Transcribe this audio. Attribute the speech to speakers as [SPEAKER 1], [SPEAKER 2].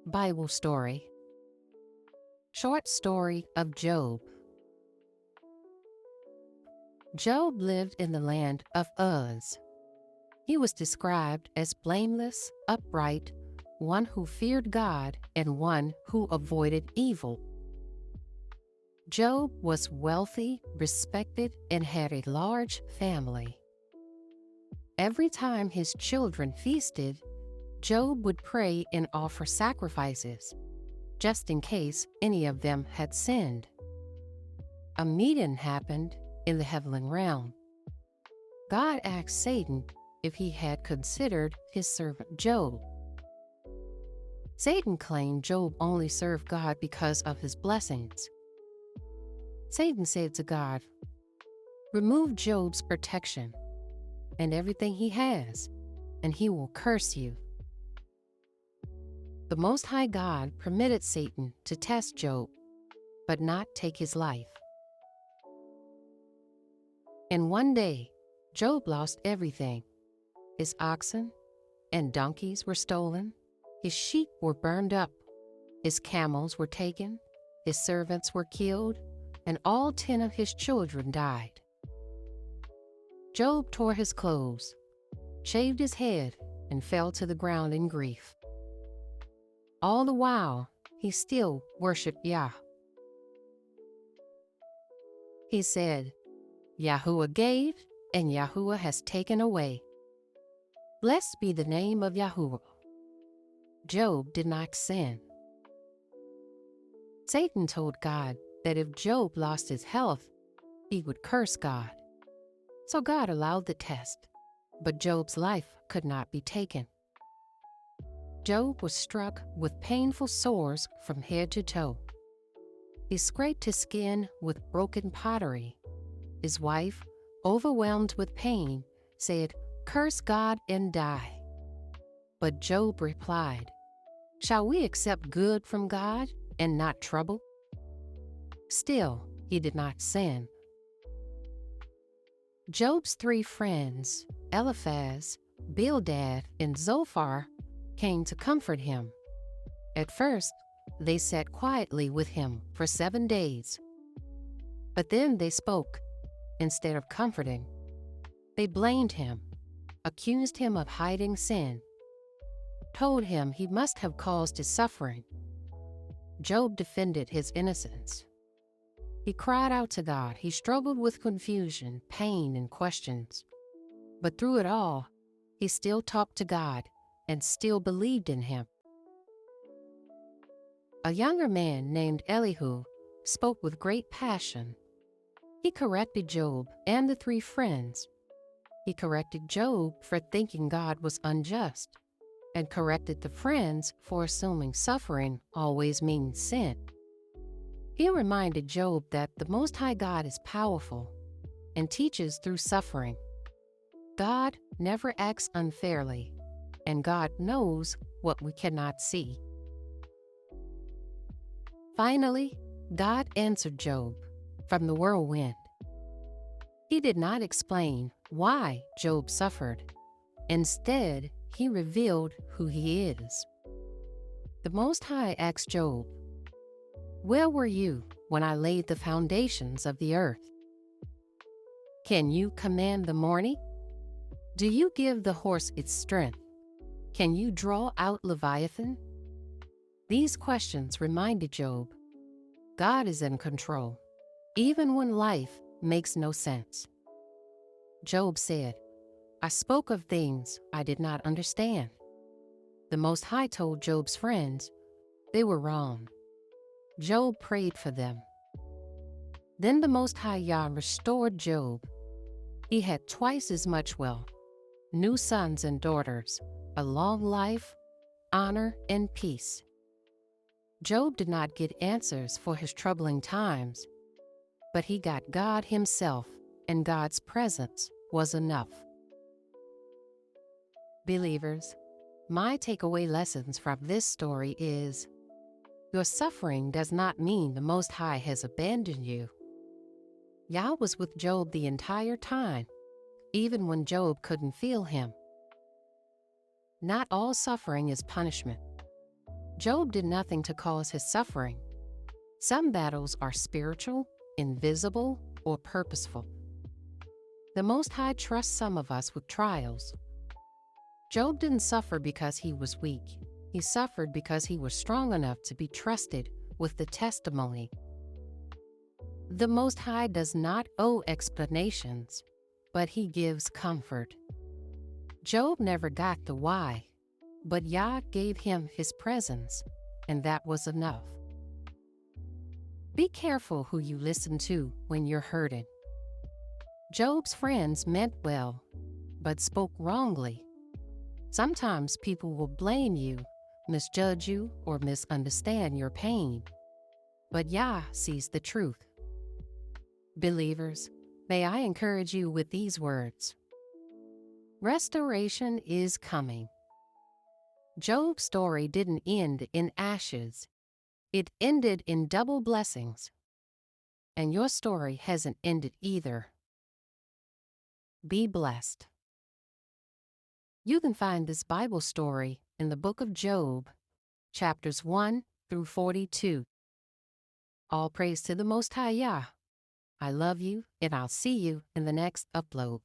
[SPEAKER 1] Bible story. Short story of Job. Job lived in the land of Uz. He was described as blameless, upright, one who feared God, and one who avoided evil. Job was wealthy, respected, and had a large family. Every time his children feasted, Job would pray and offer sacrifices, just in case any of them had sinned. A meeting happened in the heavenly realm. God asked Satan if he had considered his servant Job. Satan claimed Job only served God because of his blessings. Satan said to God, "Remove Job's protection and everything he has, and he will curse you." The Most High God permitted Satan to test Job, but not take his life. And one day, Job lost everything. His oxen and donkeys were stolen, his sheep were burned up, his camels were taken, his servants were killed, and all 10 of his children died. Job tore his clothes, shaved his head, and fell to the ground in grief. All the while, he still worshiped Yah. He said, "Yahuwah gave, and Yahuwah has taken away. Blessed be the name of Yahuwah." Job did not sin. Satan told God that if Job lost his health, he would curse God. So God allowed the test, but Job's life could not be taken. Job was struck with painful sores from head to toe. He scraped his skin with broken pottery. His wife, overwhelmed with pain, said, "Curse God and die." But Job replied, "Shall we accept good from God and not trouble?" Still, he did not sin. Job's 3 friends, Eliphaz, Bildad, and Zophar, came to comfort him. At first, they sat quietly with him for 7 days. But then they spoke instead of comforting. They blamed him, accused him of hiding sin, told him he must have caused his suffering. Job defended his innocence. He cried out to God. He struggled with confusion, pain, and questions. But through it all, he still talked to God and still believed in him. A younger man named Elihu spoke with great passion. He corrected Job and the 3 friends. He corrected Job for thinking God was unjust, and corrected the friends for assuming suffering always means sin. He reminded Job that the Most High God is powerful and teaches through suffering. God never acts unfairly, and God knows what we cannot see. Finally, God answered Job from the whirlwind. He did not explain why Job suffered. Instead, he revealed who he is. The Most High asked Job, "Where were you when I laid the foundations of the earth? Can you command the morning? Do you give the horse its strength? Can you draw out Leviathan?" These questions reminded Job, God is in control, even when life makes no sense. Job said, "I spoke of things I did not understand." The Most High told Job's friends they were wrong. Job prayed for them. Then the Most High Yah restored Job. He had twice as much wealth, new sons and daughters, a long life, honor, and peace. Job did not get answers for his troubling times, but he got God Himself, and God's presence was enough. Believers, my takeaway lessons from this story is, your suffering does not mean the Most High has abandoned you. Yah was with Job the entire time, even when Job couldn't feel Him. Not all suffering is punishment. Job did nothing to cause his suffering. Some battles are spiritual, invisible, or purposeful. The Most High trusts some of us with trials. Job didn't suffer because he was weak. He suffered because he was strong enough to be trusted with the testimony. The Most High does not owe explanations, but he gives comfort. Job never got the why, but Yah gave him his presence, and that was enough. Be careful who you listen to when you're hurting. Job's friends meant well, but spoke wrongly. Sometimes people will blame you, misjudge you, or misunderstand your pain. But Yah sees the truth. Believers, may I encourage you with these words. Restoration is coming. Job's story didn't end in ashes. It ended in double blessings. And your story hasn't ended either. Be blessed. You can find this Bible story in the book of Job, chapters 1 through 42. All praise to the Most High Yah. I love you, and I'll see you in the next upload.